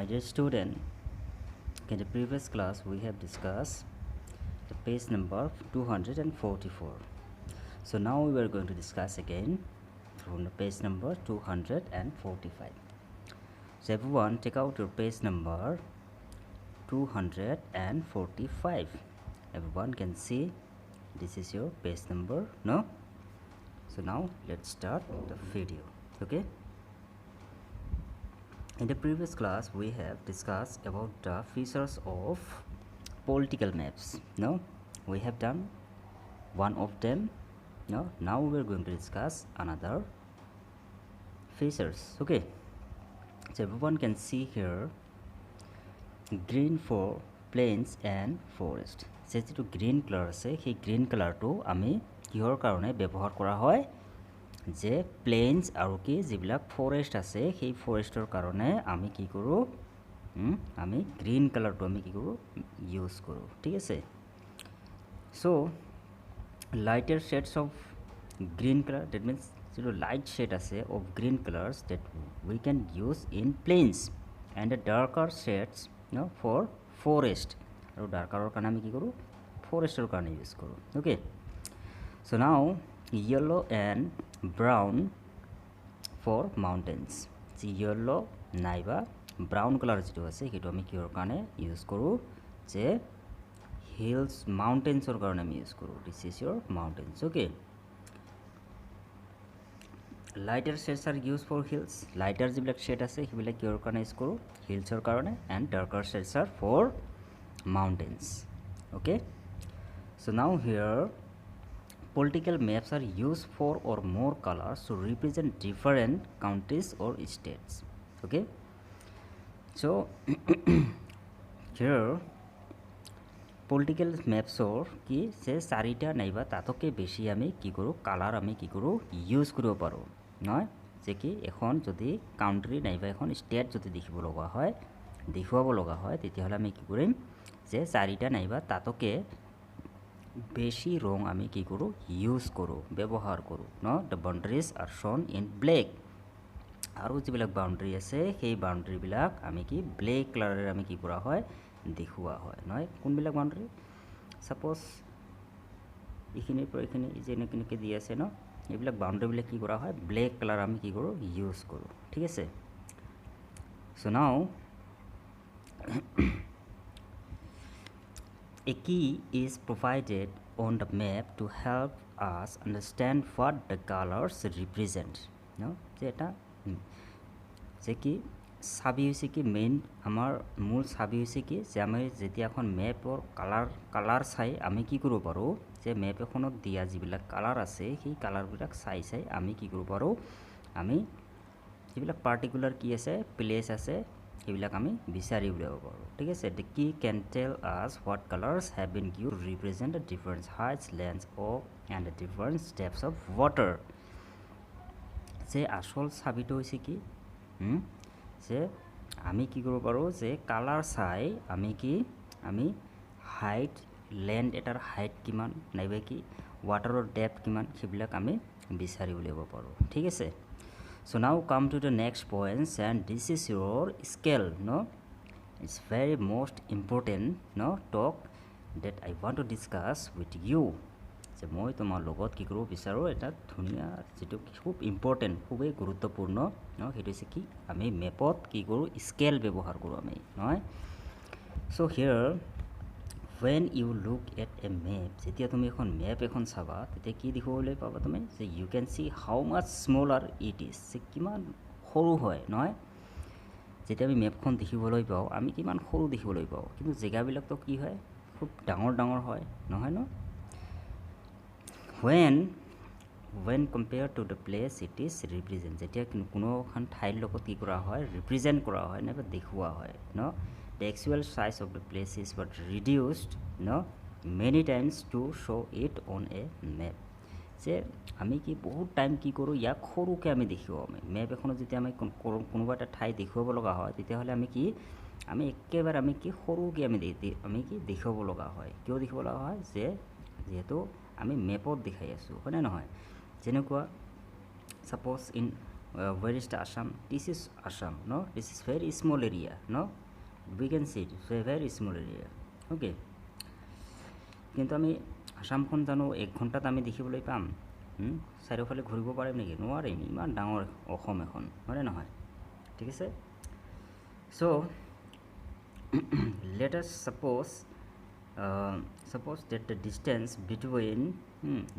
My dear student, in the previous class we have discussed the page number 244. So now we are going to discuss again from the page number 245. So everyone take out your page number 245. Everyone can see this is your page number, no? So now let's start the video, okay? In the previous class we have discussed about the features of political maps. No, we have done one of them. No, now we are going to discuss another features. Okay, so everyone can see here green for plains and forest. So to green color ase he green color to ami kihor karone ব্যবহার করা হয় যে planes আৰু কি যিবিলাক forest আছে সেই ফৰেষ্টৰ কাৰণে আমি কি কৰোঁ আমি গ্ৰীণ কালাৰটো আমি কি কৰোঁ ইউজ কৰোঁ ঠিক আছে so lighter shades of green colour that means যিটো লাইট শেড আছে of green colours that we can use in plains and the darker shades ন ফৰ ফৰেষ্ট আৰু ডাৰ্কাৰৰ কাৰণে আমি কি কৰোঁ ফৰেষ্টৰ কাৰণে ইউজ কৰোঁ okay so now yellow and brown for mountains. So yellow naiba brown color jito ase hetu ami kior kane use koru je hills mountains or karone ami use koru. This is your mountains. Okay, lighter shades are used for hills. Lighter jibilak shade ase hibilak kior kane use koru hills or karone and darker shades are for mountains. Okay, so now here political maps are used for or more colors to represent different countries or states. Okay, so here political maps or ki se sarita naiba tatoke beshi ami ki koru color ami ki koru use koribo paro noy je ki ekhon jodi country naiba ekhon state jodi dekhibo loga hoy dekhuabo loga hoy teti hole ami ki korim je sarita naiba tatoke বেশি রং আমি কি করো use করো ব্যবহার করো ন the boundaries আর শোন in black আৰু যিবিলাক বাউন্ডারি আছে সেই বাউন্ডারি বিলাক আমি কি ব্ল্যাক কালারের আমি কি করা হয় দেখুয়া হয় নয় কোনবিলাক বাউন্ডারি সাপোজ এখানে পর এখানে যেনে কিনকে দি আছে ন এইবিলাক বাউন্ডারি বিলাক কি করা হয় ব্ল্যাক কালার আমি কি করো ইউজ করো ঠিক আছে so now A key is provided on the map to help us understand what the colors represent. No, যেটা যে কি সাবি হৈছে কি মেইন আমাৰ মূল সাবি হৈছে কি যে আমি যেতিয়া এখন মেপৰ কালাৰ চাই আমি কি কৰিব পাৰো যে মেপ এখনত দিয়া যিবিলাক কালাৰ আছে সেই কালাৰবিলাক চাই আমি কি কৰিব পাৰো আমি যিবিলাক পাৰ্টিকুলাৰ কি আছে প্লেস আছে এইবিলাক আমি বিচাৰি উলিয়াব পাৰো ঠিক আছে the key can tell us what colors have been used to represent the different heights lengths of and the different depths of water যে আসল চাবিটো হৈছে কি যে আমি কি কৰিব পাৰো যে কালাৰ চাই আমি কি আমি হাইট লেন্থ এটাৰ হাইট কিমান নাইবা কি ওয়াটাৰৰ ডেপথ কিমান সেইবিলাক আমি বিচাৰি উলিয়াব পাৰো ঠিক আছে So now come to the next points and this is your scale no it's very most important no talk that I want to discuss with you যে মই তোমার লগত কি করব বিচাৰো এটা ধুনিয়া যেটো খুব ইম্পর্টেন্ট খুবই গুরুত্বপূর্ণ ন হেতু আছে কি আমি ম্যাপত কি করব স্কেল ব্যবহার করব আমি নয় so here when you look at a map যেতিয়া তুমি এখন ম্যাপ এখন চাবা তেতিয়া কি দেখিবলৈ পাবা তুমি যে you can see how much smaller it is যে কিমান সৰু হয় নহয় যেতিয়া আমি ম্যাপখন দেখিবলৈ পাও আমি কিমান সৰু দেখিবলৈ পাও কিন্তু জায়গাবিলাক তো কি হয় খুব ডাঙৰ হয় নহয় ন when compared to the place it is represent যেতিয়া কোনো এখন ঠাইৰ লগত কি কৰা হয় ৰিপ্ৰেজেন্ট কৰা হয় নাইবা দেখুৱা হয় ন the actual size of the place is but reduced no many times to show it on a map যে আমি কি বহুত টাইম কি কৰো ইয়া খৰুকে আমি দেখিও আমি ম্যাপ এখনত যেতিয়া আমি কোনোবা এটা ঠাই দেখুৱাব লগা হয় তেতিয়া হলে আমি কি আমি একেবাৰে আমি কি খৰুকে আমি কি দেখাব লগা হয় কিয় দেখিব লগা হয় যে যেহেতু আমি ম্যাপত দেখাই আছো হয় না নহয় যেনেকুৱা suppose in where is the Assam? This is Assam, no? This is very small area, no? We can see it, it's a very small area, okay? কিন্তু আমি আসামখন জানো 1 ঘণ্টাত আমি দেখিবলৈ পাম চাৰিওফালে ঘূৰিব পাৰিম নেকি নোৱাৰিম ইমান ডাঙৰ অসম এখন হয়নে নহয় ঠিক আছে so let us suppose that the distance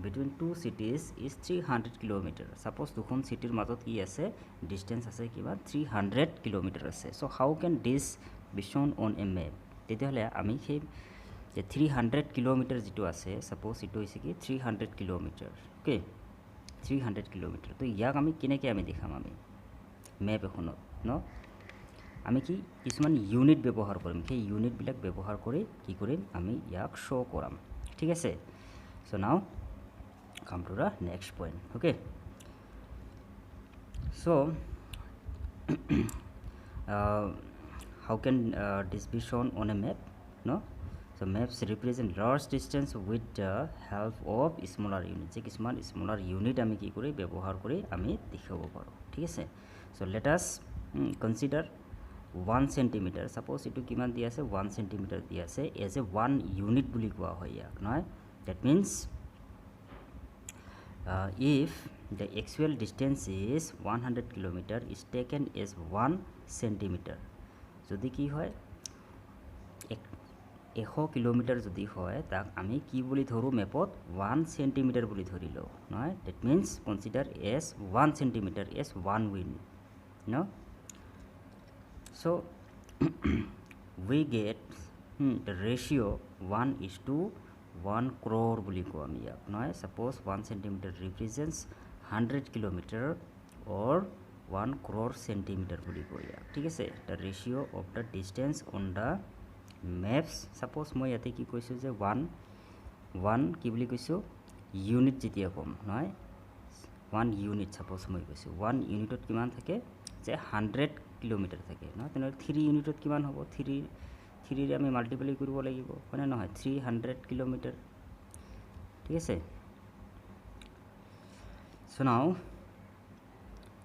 between two cities is 300 kilometer suppose দুখন cityৰ মাজত কি আছে distance আছে কিবা 300 kilometer আছে so how can this be shown on a map তেতিয়াহলে আমি সেই যে 300 কিলোমিটার যেটো আছে সাপোজ ইটো হৈছে কি 300 কিলোমিটার ওকে 300 কিলোমিটার তো ইয়াক আমি কেনেকৈ আমি দেখাম আমি ম্যাপ এখনত ন আমি কি কিছুমান ইউনিট ব্যৱহাৰ কৰিম সেই ইউনিট বিলাক ব্যৱহাৰ কৰি কি কৰিম আমি ইয়াক শো কৰাম ঠিক আছে so now come to the next point okay so how can this be shown on a map no so maps represent large distance with the help of smaller units je kisman smaller unit ami ki kori byabohar kori ami dekhabo paro thik ase so let us consider 1 cm suppose itu kiman di ase 1 cm di ase as a 1 unit buli koa hoy yak noy that means if the actual distance is 100 km is taken as 1 cm যদি কি হয় 100 kilometre যদি হয় তাক আমি কি বলি ধরু ম্যাপত 1 centimetre বলি ধরিলো নয় that means consider as 1 centimeter as 1 win no so we get the ratio 1:1 crore boli ko ami yak noy suppose 1 centimeter represents 100 kilometer or 1 crore centimeter boli ko yak thik ase the ratio of the distance on the maps suppose moi yate ki koisu je 1 ki boli koisu unit jetia kom noy 1 unit suppose moi koisu 1 unitot kiman thake je 100 kilometer thake no teno 3 unitot kiman hobo 3 re ami multiply koribo lagibo hone noy 300 kilometer ঠিক আছে so now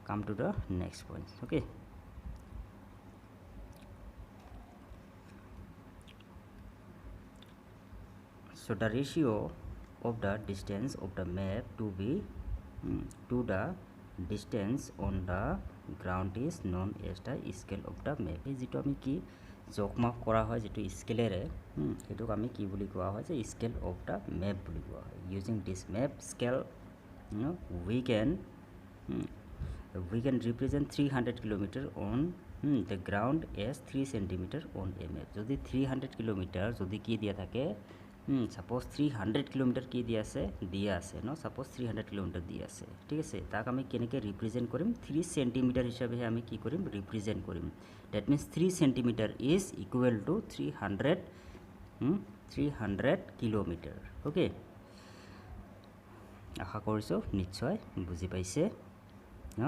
come to the next point okay so the ratio of the distance of the map to the distance on the ground is known as the scale of the map যেটো আমি কি জকমাপ কৰা হয় যেটো স্কেলেৰে এটোক আমি কি বুলি কোৱা হয় যে স্কেল অফ the map বুলি কোৱা হয় using this map scale you know we can represent 300 kilometer on the ground as 3 centimeter on a map যদি 300 kilometer যদি কি দিয়া থাকে suppose 300 kilometer ki dia ase no suppose 300 kilometer dia ase ঠিক আছে তাক আমি কেনেকে রিপ্রেজেন্ট করিম 3 সেন্টিমিটার হিসাবে আমি কি করিম রিপ্রেজেন্ট করিম that means 3 centimeter is equal to 300 kilometer okay আশা কৰিছো নিশ্চয় বুজি পাইছে ন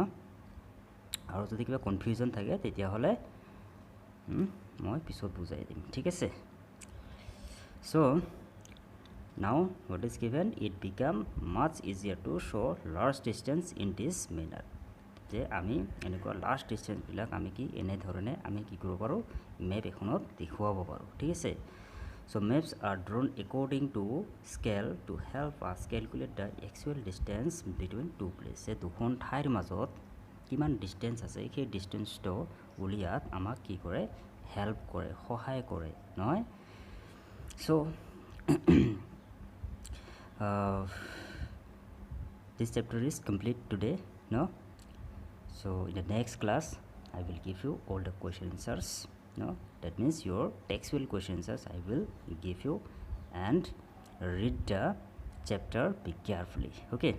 আৰু যদি কিবা কনফিউজন থাকে তেতিয়া হলে মই পিছত বুজাই দিম ঠিক আছে so now what is given it become much easier to show large distance in this manner যে আমি এনেকুৱা লাৰ্জ ডিসটেন্স বিলাক আমি কি এনে ধৰণে আমি কি কৰিব পাৰো ম্যাপ এখনত দেখুৱাব পাৰো ঠিক আছে so maps are drawn according to scale to help us calculate the actual distance between two places যে দুখন ঠাইৰ মাজত কিমান ডিসটেন্স আছে সেই ডিসটেন্সটো উলিয়াত আমাক কি কৰে হেল্প কৰে সহায় কৰে নহয় so this chapter is complete today no so in the next class I will give you all the question answers no that means your textual question answers I will give you and read the chapter be carefully okay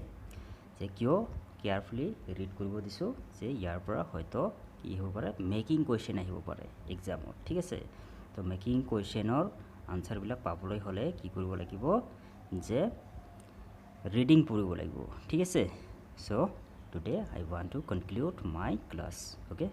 je kyo carefully read koribo disu je yar pora hoyto ki hobo pare making question ahibo pare exam ঠিক আছে তো making question or answer bilak পাবলৈ হলে কি কৰিব লাগিব যে reading পঢ়িব লাগিব ঠিক আছে so today I want to conclude my class okay